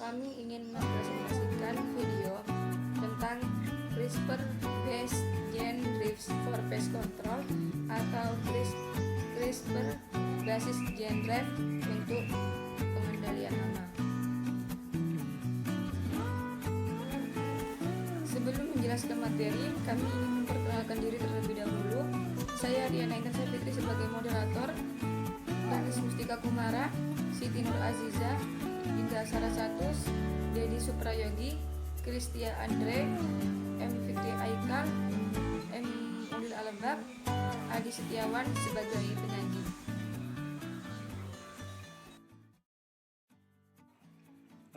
kami ingin mempresentasikan video tentang CRISPR-based gene drift for pest control atau CRISPR basis gene drive untuk pengendalian hama. Sebelum menjelaskan materi, kami ingin memperkenalkan diri terlebih dahulu. Saya Diana Intan Fitri sebagai moderator, Danis Mustika Kumara, Siti Nur Aziza, Dinda Sarasatus, Dedi Suprayogi, Kristia Andre, M. Fikri Aikal, M. Ulil Alebab, Adi Setiawan sebagai penyanyi.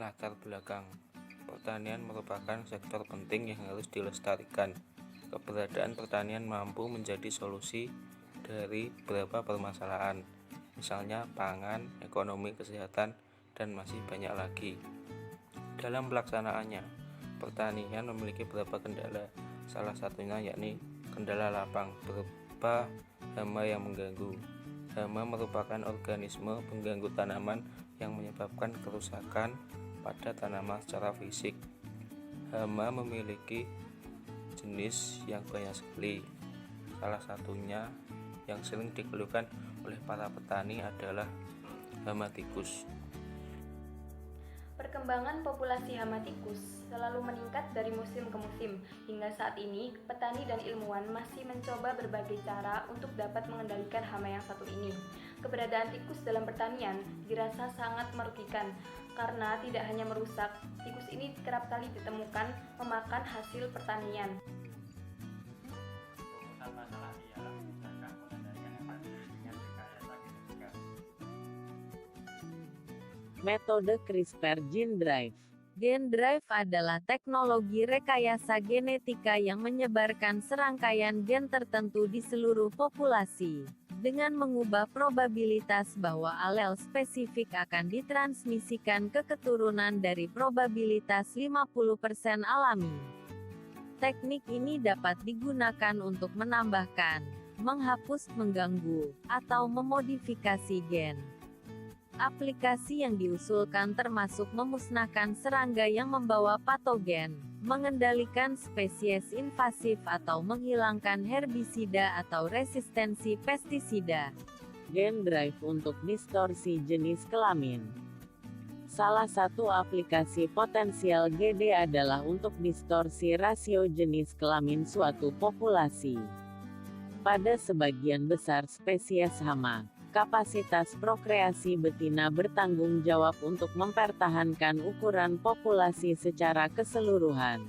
Latar belakang pertanian merupakan sektor penting yang harus dilestarikan. Keberadaan pertanian mampu menjadi solusi dari beberapa permasalahan, misalnya pangan, ekonomi, kesehatan, dan masih banyak lagi. Dalam pelaksanaannya, pertanian memiliki beberapa kendala. Salah satunya yakni kendala lapang berupa hama yang mengganggu. Hama merupakan organisme pengganggu tanaman yang menyebabkan kerusakan pada tanaman secara fisik. Hama memiliki jenis yang banyak sekali. Salah satunya yang sering dikeluhkan oleh para petani adalah hama tikus. Perkembangan populasi hama tikus selalu meningkat dari musim ke musim. Hingga saat ini, petani dan ilmuwan masih mencoba berbagai cara untuk dapat mengendalikan hama yang satu ini. Keberadaan tikus dalam pertanian dirasa sangat merugikan karena tidak hanya merusak, tikus ini kerap kali ditemukan memakan hasil pertanian. Metode CRISPR Gene Drive. Gene Drive adalah teknologi rekayasa genetika yang menyebarkan serangkaian gen tertentu di seluruh populasi, dengan mengubah probabilitas bahwa alel spesifik akan ditransmisikan ke keturunan dari probabilitas 50% alami. Teknik ini dapat digunakan untuk menambahkan, menghapus, mengganggu, atau memodifikasi gen. Aplikasi yang diusulkan termasuk memusnahkan serangga yang membawa patogen, mengendalikan spesies invasif atau menghilangkan herbisida atau resistensi pestisida. Gene drive untuk distorsi jenis kelamin. Salah satu aplikasi potensial GD adalah untuk distorsi rasio jenis kelamin suatu populasi. Pada sebagian besar spesies hama, kapasitas prokreasi betina bertanggung jawab untuk mempertahankan ukuran populasi secara keseluruhan.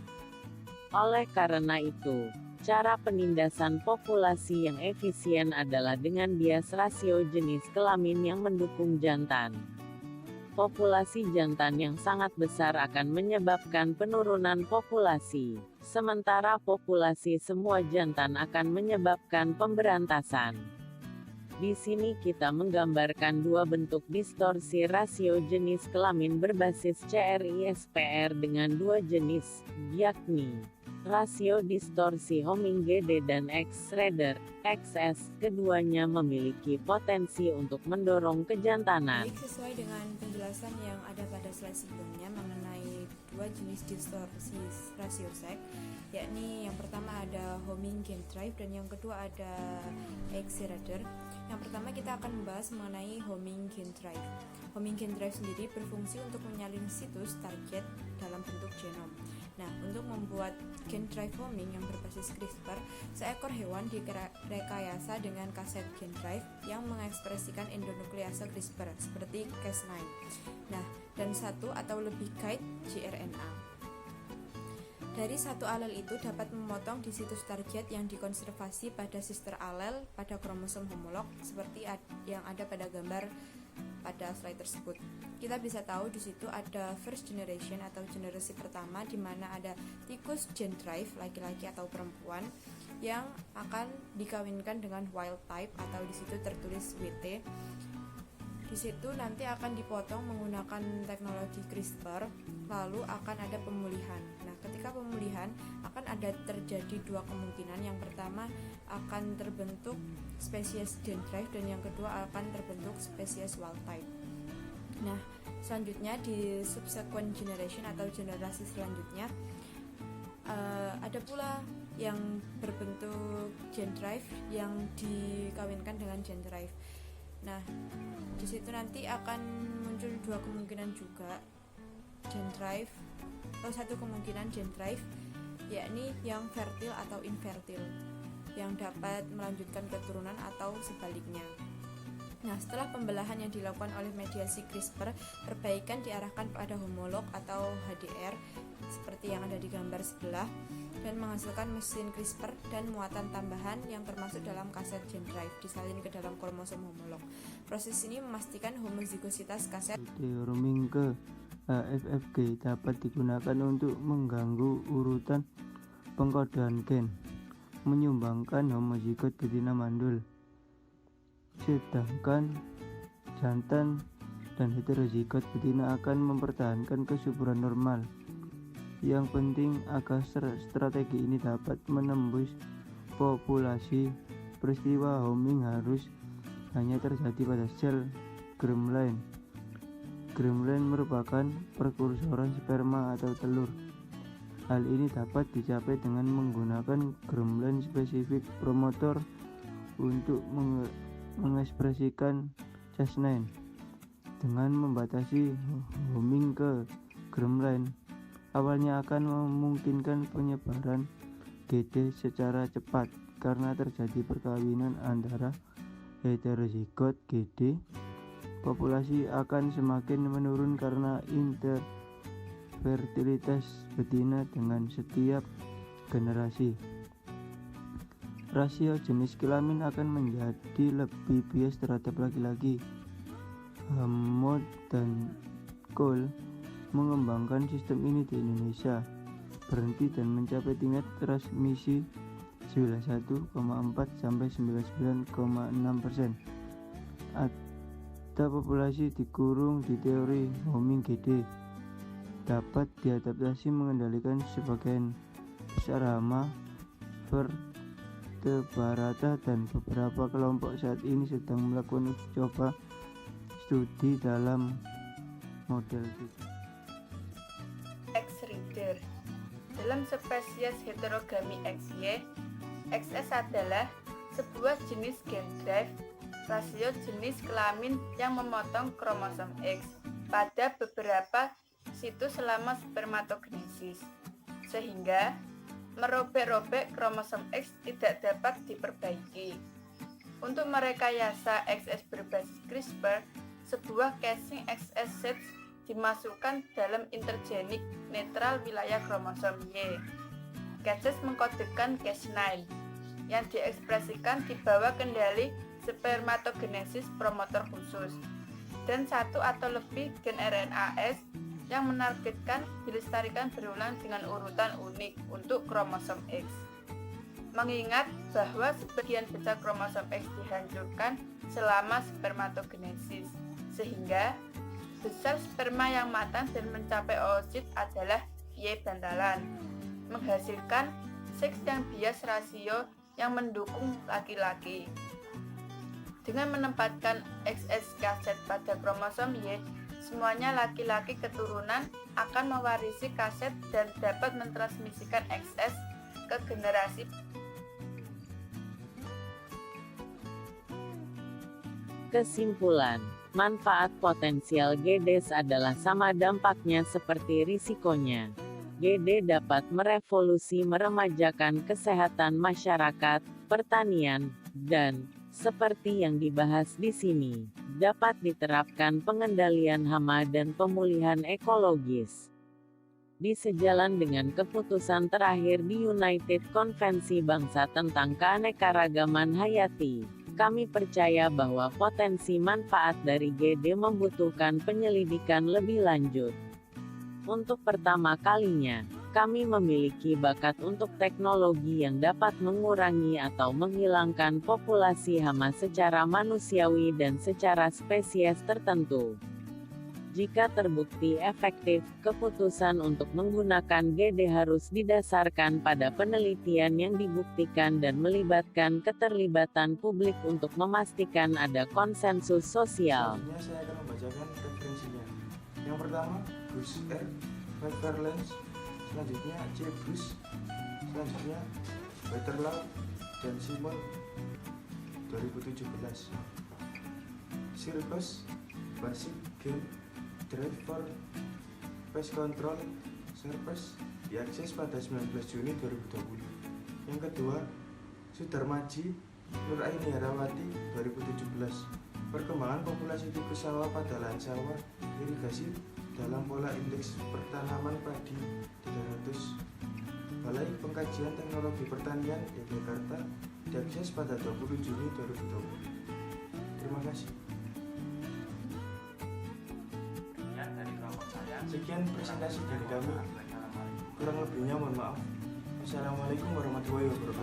Oleh karena itu, cara penindasan populasi yang efisien adalah dengan bias rasio jenis kelamin yang mendukung jantan. Populasi jantan yang sangat besar akan menyebabkan penurunan populasi, sementara populasi semua jantan akan menyebabkan pemberantasan. Di sini kita menggambarkan dua bentuk distorsi rasio jenis kelamin berbasis CRISPR dengan dua jenis, yakni rasio distorsi homing GD dan X-Shredder, XS. Keduanya memiliki potensi untuk mendorong kejantanan. Baik, sesuai dengan penjelasan yang ada pada slide sebelumnya mengenai dua jenis distorsi rasio seks, yakni yang pertama ada homing gene drive dan yang kedua ada X-Shredder. Yang pertama kita akan membahas mengenai homing gene drive. Homing gene drive sendiri berfungsi untuk menyalin situs target dalam bentuk genom. Nah, untuk membuat gene drive homing yang berbasis CRISPR, seekor hewan direkayasa dengan kaset gene drive yang mengekspresikan endonuklease CRISPR seperti Cas9. Nah, dan satu atau lebih guide gRNA. Dari satu alel itu dapat memotong di situs target yang dikonservasi pada sister alel pada kromosom homolog seperti yang ada pada gambar pada slide tersebut. Kita bisa tahu di situ ada first generation atau generasi pertama di mana ada tikus gene drive laki-laki atau perempuan yang akan dikawinkan dengan wild type atau di situ tertulis WT. Di situ nanti akan dipotong menggunakan teknologi CRISPR, lalu akan ada pemulihan. Nah, ketika pemulihan akan ada terjadi dua kemungkinan. Yang pertama akan terbentuk spesies gene drive dan yang kedua akan terbentuk spesies wild type. Nah, Selanjutnya di subsequent generation atau generasi selanjutnya ada pula yang berbentuk gen drive yang dikawinkan dengan gen drive. Nah, di situ nanti akan muncul dua kemungkinan juga gen drive atau satu kemungkinan gen drive, yakni yang fertil atau infertil, yang dapat melanjutkan keturunan atau sebaliknya. Nah, setelah pembelahan yang dilakukan oleh mediasi CRISPR, perbaikan diarahkan pada homolog atau HDR seperti yang ada di gambar sebelah dan menghasilkan mesin CRISPR dan muatan tambahan yang termasuk dalam kaset gen drive disalin ke dalam kromosom homolog. Proses ini memastikan homozigositas kaset. Roaming ke FFG dapat digunakan untuk mengganggu urutan pengkodean gen, menyumbangkan homozigot betina mandul, sedangkan jantan dan heterozigot betina akan mempertahankan kesuburan normal. Yang penting agar strategi ini dapat menembus populasi, peristiwa homing harus hanya terjadi pada sel germline. Germline merupakan prekursoran sperma atau telur. Hal ini dapat dicapai dengan menggunakan germline spesifik promotor untuk mengekspresikan Cas9 dengan membatasi homing ke germline. Awalnya akan memungkinkan penyebaran GD secara cepat karena terjadi perkawinan antara heterozigot GD. Populasi akan semakin menurun karena interfertilitas betina dengan setiap generasi. Rasio jenis kelamin akan menjadi lebih bias terhadap laki-laki. Hammond dan Cole mengembangkan sistem ini di Indonesia, berhenti dan mencapai tingkat transmisi 91,4 sampai 99,6%. Ada populasi dikurung di teori homing GD dapat diadaptasi mengendalikan sebagian besar hama vertebrata dan beberapa kelompok saat ini sedang melakukan uji coba studi dalam model itu. X-reader. Dalam spesies heterogami XY, XS adalah sebuah jenis gen drive rasio jenis kelamin yang memotong kromosom X pada beberapa situs selama spermatogenesis, sehingga merobek-robek kromosom X tidak dapat diperbaiki. Untuk merekayasa XS berbasis CRISPR, sebuah casing XS seeds dimasukkan dalam intergenik netral wilayah kromosom Y. Cases mengkodekan Cas9 yang diekspresikan di bawah kendali spermatogenesis promotor khusus, dan satu atau lebih gen RNA-S yang menargetkan dilestarikan berulang dengan urutan unik untuk kromosom X. Mengingat bahwa sebagian besar kromosom X dihancurkan selama spermatogenesis, sehingga besar sperma yang matang dan mencapai oosit adalah Y bantalan, menghasilkan seks yang bias rasio yang mendukung laki-laki. Dengan menempatkan XS kaset pada kromosom Y, semuanya laki-laki keturunan akan mewarisi kaset dan dapat mentransmisikan XS ke generasi. Kesimpulan, manfaat potensial GDS adalah sama dampaknya seperti risikonya. GD dapat merevolusi meremajakan kesehatan masyarakat, pertanian, dan, seperti yang dibahas di sini, dapat diterapkan pengendalian hama dan pemulihan ekologis. Di sejalan dengan keputusan terakhir di United Konvensi Bangsa tentang Keanekaragaman Hayati, kami percaya bahwa potensi manfaat dari GD membutuhkan penyelidikan lebih lanjut. Untuk pertama kalinya, kami memiliki bakat untuk teknologi yang dapat mengurangi atau menghilangkan populasi hama secara manusiawi dan secara spesies tertentu. Jika terbukti efektif, keputusan untuk menggunakan GD harus didasarkan pada penelitian yang dibuktikan dan melibatkan keterlibatan publik untuk memastikan ada konsensus sosial. Selanjutnya saya akan membacakan referensinya. Yang pertama Bruce R. Fairlands, selanjutnya C. Bruce, selanjutnya Waterloo dan Simon 2017. Circus Basic Game Drive for Pest Control Service diakses pada 19 Juni 2020. Yang kedua, Sudarmaji Nuraini Herawati 2017. Perkembangan populasi tikus sawah pada lahan sawah irigasi dalam pola indeks pertanaman padi 300. Balai Pengkajian Teknologi Pertanian Yogyakarta diakses pada 20 Juni 2020. Terima kasih. Sekian presentasi dari kami. Kurang lebihnya mohon maaf. Wassalamualaikum warahmatullahi wabarakatuh.